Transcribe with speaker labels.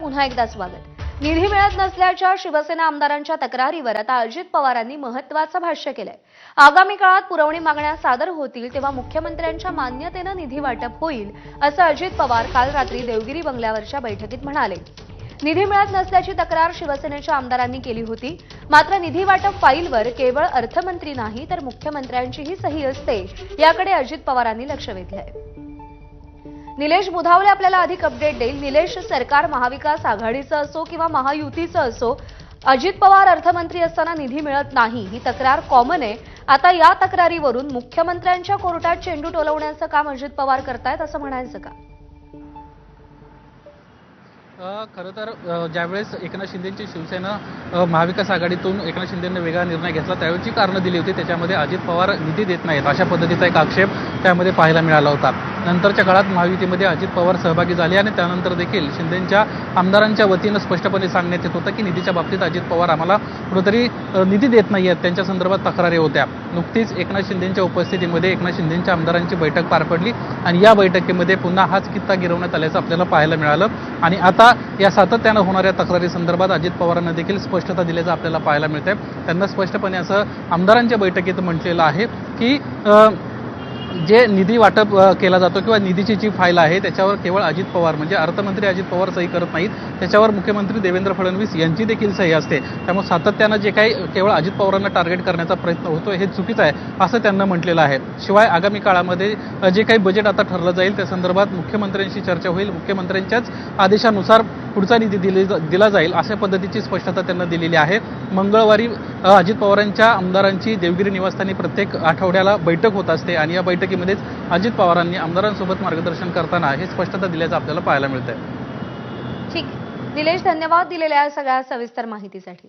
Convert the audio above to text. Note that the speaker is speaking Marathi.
Speaker 1: पुन्हा एकदा स्वागत। निधी मिळत नसल्याच्या शिवसेना आमदारांच्या तक्रारीवर आता अजित पवारांनी महत्त्वाचं भाष्य केलंय। आगामी काळात पुरवणी मागण्या सादर होतील तेव्हा मुख्यमंत्र्यांच्या मान्यतेनं निधी वाटप होईल असं अजित पवार काल रात्री देवगिरी बंगल्यावरच्या बैठकीत म्हणाले। निधी मिळत नसल्याची तक्रार शिवसेनेच्या आमदारांनी केली होती, मात्र निधी वाटप फाईलवर केवळ अर्थमंत्री नाही तर मुख्यमंत्र्यांचीही सही असते, याकडे अजित पवारांनी लक्ष वेधलंय। निलेश बुधावले आपल्याला अधिक अपडेट देईल। निलेश, सरकार महाविकास आघाडीचं असो किंवा महायुतीचं असो, अजित पवार अर्थमंत्री असताना निधी मिळत नाही ही तक्रार कॉमन आहे। आता या तक्रारीवरून मुख्यमंत्र्यांच्या कोर्टात चेंडू टोलवण्याचं काम अजित पवार करतायत असं म्हणायचं का?
Speaker 2: खरं तर ज्यावेळेस एकनाथ शिंदेची शिवसेना महाविकास आघाडीतून एकनाथ शिंदेंनी वेगळा निर्णय घेतला त्यावेळची कारणं दिली होती। त्याच्यामध्ये अजित पवार निधी देत नाहीत अशा पद्धतीचा एक आक्षेप त्यामध्ये पाहायला मिळाला होता। नंतरच्या काळात महायुतीमध्ये अजित पवार सहभागी झाले आणि त्यानंतर देखील शिंदेंच्या आमदारांच्या वतीनं स्पष्टपणे सांगण्यात येत होतं की निधीच्या बाबतीत अजित पवार आम्हाला कुठेतरी निधी देत नाहीयेत, त्यांच्या संदर्भात तक्रारी होत्या। नुकतीच एकनाथ शिंदेंच्या उपस्थितीमध्ये एकनाथ शिंदेंच्या आमदारांची बैठक पार पडली आणि या बैठकीमध्ये पुन्हा हाच कित्ता गिरवण्यात आल्याचं आपल्याला पाहायला मिळालं आणि आता या सातत्यानं होणाऱ्या तक्रारी संदर्भात अजित पवारांना देखील स्पष्टता दिल्याचं आपल्याला पाहायला मिळतंय। त्यांना स्पष्टपणे असं आमदारांच्या बैठकीत म्हटलेलं आहे की जे निधी वाटप केला जातो किंवा निधीची जी फाईल आहे त्याच्यावर केवळ अजित पवार म्हणजे अर्थमंत्री अजित पवार सही करत नाहीत, त्याच्यावर मुख्यमंत्री देवेंद्र फडणवीस यांची देखील सही असते। त्यामुळे सातत्यानं जे काही केवळ अजित पवारांना टार्गेट करण्याचा प्रयत्न होतोय हे चुकीचं आहे असं त्यांना म्हटलेलं आहे। शिवाय आगामी काळामध्ये जे काही बजेट आता ठरलं जाईल त्या संदर्भात मुख्यमंत्र्यांशी चर्चा होईल, मुख्यमंत्र्यांच्याच आदेशानुसार पुढचा निधी दिला जाईल अशा पद्धतीची स्पष्टता त्यांना दिलेली आहे। मंगळवारी अजित पवारांच्या आमदारांची देवगिरी निवासस्थानी प्रत्येक आठवड्याला बैठक होत असते आणि या बैठकीमध्येच अजित पवारांनी आमदारांसोबत मार्गदर्शन करताना हे स्पष्टता दिल्याचं आपल्याला पाहायला मिळतंय।
Speaker 1: ठीक, निलेश, धन्यवाद दिलेल्या सगळ्या सविस्तर माहितीसाठी।